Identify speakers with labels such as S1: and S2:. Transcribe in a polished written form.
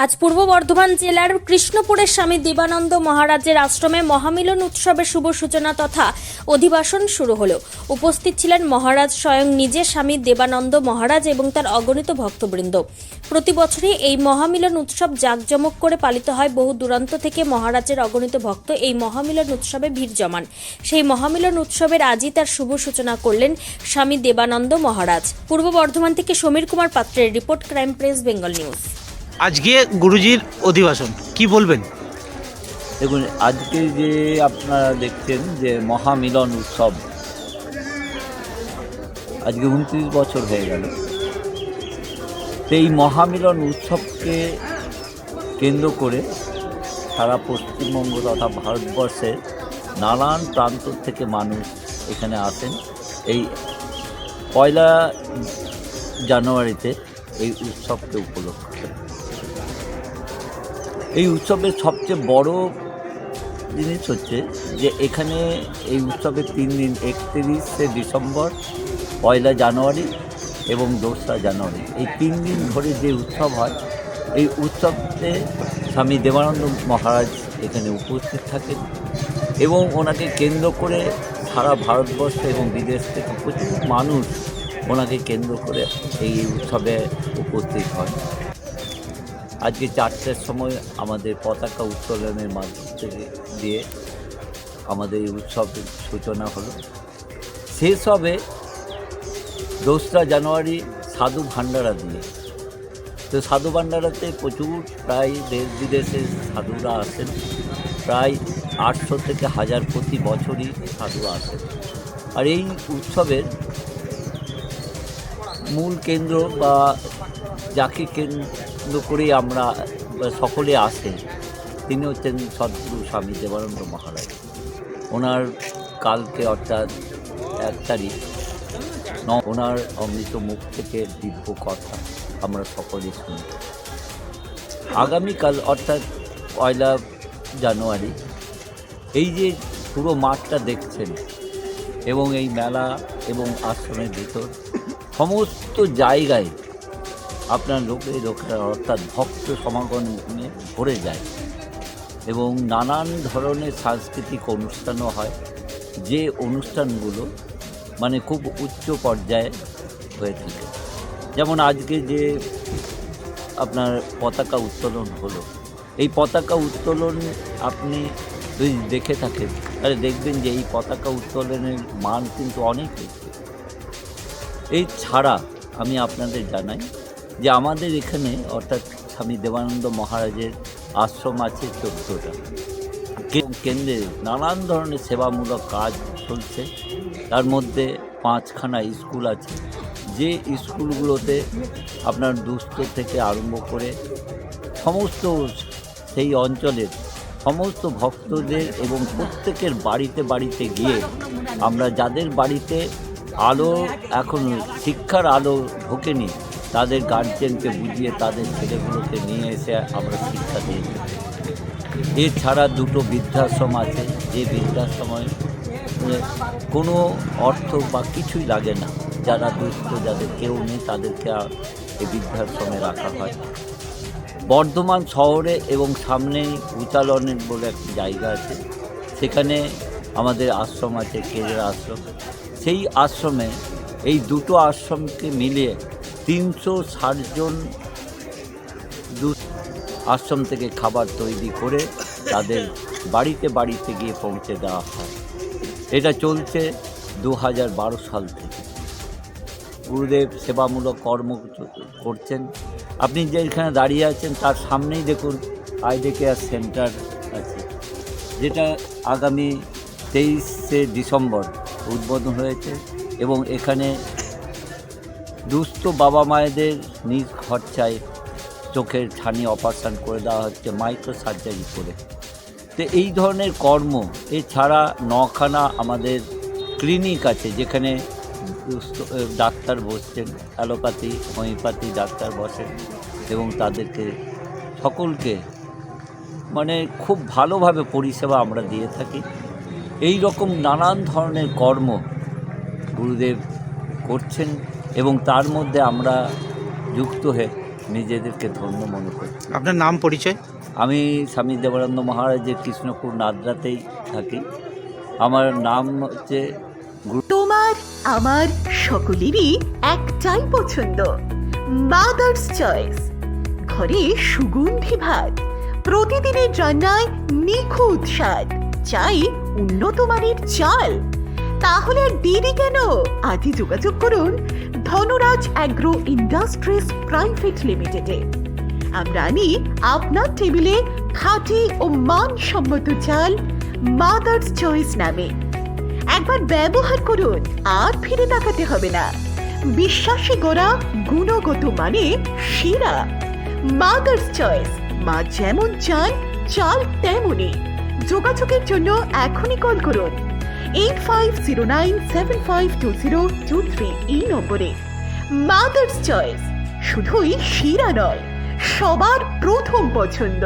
S1: আজ পূর্ব বর্ধমান জেলার কৃষ্ণপুরের স্বামী দেবানন্দ মহারাজের আশ্রমে মহামিলন উৎসবের শুভ সূচনা তথা অধিবাসন শুরু হলো। উপস্থিত ছিলেন মহারাজ স্বয়ং নিজে স্বামী দেবানন্দ মহারাজ এবং তার অগণিত ভক্তবৃন্দ। প্রতি বছরই এই মহামিলন উৎসব জাঁকজমক করে পালিত হয়। বহু দূরান্ত থেকে মহারাজের অগণিত ভক্ত এই মহামিলন উৎসবে ভিড় জমান। সেই মহামিলন উৎসবের আজই তার শুভ সূচনা করলেন স্বামী দেবানন্দ মহারাজ। পূর্ব বর্ধমান থেকে সমীর কুমার পাত্রের report, crime press, Bengal news.
S2: আজকে গুরুজির অধিবাসন কি বলবেন?
S3: দেখুন, আজকে যে আপনারা দেখছেন যে মহামিলন উৎসব, আজকে 29 বছর হয়ে গেল। তো এই মহামিলন উৎসবকে কেন্দ্র করে সারা পশ্চিমবঙ্গ তথা ভারতবর্ষের নানান প্রান্ত থেকে মানুষ এখানে আসেন। এই 1 জানুয়ারিতে এই উৎসবকে উপলক্ষে এই উৎসবের সবচেয়ে বড় জিনিস হচ্ছে যে এখানে এই উৎসবের 3 দিন, 31শে ডিসেম্বর, 1 জানুয়ারি এবং 2রা জানুয়ারি, এই 3 দিন ধরে যে উৎসব হয়, এই উৎসবতে স্বামী দেবানন্দ মহারাজ এখানে উপস্থিত থাকেন এবং ওনাকে কেন্দ্র করে সারা ভারতবর্ষ এবং বিদেশ থেকে প্রচুর মানুষ ওনাকে কেন্দ্র করে এই উৎসবে উপস্থিত হয়। আজকে 4টার সময় আমাদের পতাকা উত্তোলনের মাধ্যম থেকে দিয়ে আমাদের এই উৎসবের সূচনা হলো। শেষ হবে 2রা জানুয়ারি সাধু ভান্ডারা দিয়ে। তো সাধু ভান্ডারাতে প্রচুর প্রায় দেশ বিদেশের সাধুরা আসেন, প্রায় 800 থেকে 1000 প্রতি বছরই সাধু আসেন। আর এই উৎসবের মূল কেন্দ্র বা যাকে কেন্দ্র করেই আমরা সকলে আসেন, তিনি হচ্ছেন সদ্গুরু স্বামী দেবানন্দ মহারাজ। ওনার কালকে অর্থাৎ 1 তারিখ ওনার অমৃত মুখ থেকে দিব্য কথা আমরা সকলে শুনি। আগামীকাল অর্থাৎ 1 জানুয়ারি এই যে পুরো মাঠটা দেখছেন এবং এই মেলা এবং আশ্রমের ভিতর সমস্ত জায়গায় আপনার লোকেরা অর্থাৎ ভক্ত সমাগমে ভরে যায় এবং নানান ধরনের সাংস্কৃতিক অনুষ্ঠানও হয়, যে অনুষ্ঠানগুলো মানে খুব উচ্চ পর্যায়ে হয়ে থাকে। যেমন আজকে যে আপনার পতাকা উত্তোলন হলো, এই পতাকা উত্তোলন আপনি যদি দেখে থাকেন তাহলে দেখবেন যে এই পতাকা উত্তোলনের মান কিন্তু অনেক বেশি। এই ছাড়া আমি আপনাদের জানাই যে আমাদের এখানে অর্থাৎ স্বামী দেবানন্দ মহারাজের আশ্রম আছে 14টা। কেন্দ্রে নানান ধরনের সেবামূলক কাজ চলছে। তার মধ্যে 5খানা স্কুল আছে, যে স্কুলগুলোতে আপনার দুস্থ থেকে আরম্ভ করে সমস্ত সেই অঞ্চলের সমস্ত ভক্তদের এবং প্রত্যেকের বাড়িতে বাড়িতে গিয়ে আমরা যাদের বাড়িতে আলো এখন শিক্ষার আলো ঢোকেনি তাদের গার্জেনকে বুঝিয়ে তাদের ছেলেগুলোকে নিয়ে এসে আমরা শিক্ষা দিয়ে দিই। এছাড়া 2টো বৃদ্ধাশ্রম আছে, যে বৃদ্ধাশ্রমে কোনো অর্থ বা কিছুই লাগে না। যারা দুস্থ, যাদের কেউ নেই, তাদেরকে এই বৃদ্ধাশ্রমে রাখা হয়। বর্ধমান শহরে এবং সামনেই উচালনের বলে একটি জায়গা আছে, সেখানে আমাদের আশ্রম আছে, কেরের আশ্রম। সেই আশ্রমে এই 2টো আশ্রমকে মিলিয়ে 360 জন আশ্রম থেকে খাবার তৈরি করে তাদের বাড়িতে বাড়িতে গিয়ে পৌঁছে দেওয়া হয়। এটা চলছে 2012 সাল থেকে। গুরুদেব সেবামূলক কর্ম করছেন। আপনি যেখানে দাঁড়িয়ে আছেন তার সামনেই দেখুন আইডি কেয়ার সেন্টার আছে, যেটা আগামী 23শে ডিসেম্বর উদ্বোধন হয়েছে এবং এখানে দুস্থ বাবা মায়েদের নিজ খরচায় চোখের ছানি অপারেশন করে দেওয়া হচ্ছে, মাইক্রো সার্জারি করে। তো এই ধরনের কর্ম, এছাড়া 9খানা আমাদের ক্লিনিক আছে, যেখানে ডাক্তার বসছেন, অ্যালোপ্যাথি হোমিওপ্যাথি ডাক্তার বসেন এবং তাদেরকে সকলকে মানে খুব ভালোভাবে পরিষেবা আমরা দিয়ে থাকি। এই রকম নানান ধরনের কর্ম গুরুদেব করছেন এবং তার মধ্যে আমরা যুক্ত হয়ে নিজেদেরকে ধন্য মনে করছি।
S2: আপনার নাম পরিচয়?
S3: আমি স্বামী দেবানন্দ মহারাজের কৃষ্ণপুর নাদরাতেই থাকি। আমার নাম হচ্ছে
S4: তোমার আমার সকলেরই একটাই পছন্দ, মাদার্স চয়েস। ঘরে সুগন্ধি ভাত, প্রতিদিনের রান্নায় নিখুঁত স্বাদ, চাই উন্নত মানের চাল। তাহলে আর দেরি কেন? আজই যোগাযোগ করুন ধনরাজ অ্যাগ্রো ইন্ডাস্ট্রিজ প্রাইভেট লিমিটেডে। আমরা আনি আপনার টেবিলে খাঁটি ও মানসম্মত চাল মাদার্স চয়েস নামে। একবার ব্যবহার করুন, আর ফিরে তাকাতে হবে না। বিশ্বাসী গোড়া, গুণগত মানে সেরা। মাদার্স চয়েস, মা যেমন চান চাল তেমনই। যোগাযোগের জন্য এখনই কল করুন 8509752023 এই নম্বরে। মাদার্স চয়েস শুধুই সেরা নয়, সবার প্রথম পছন্দ।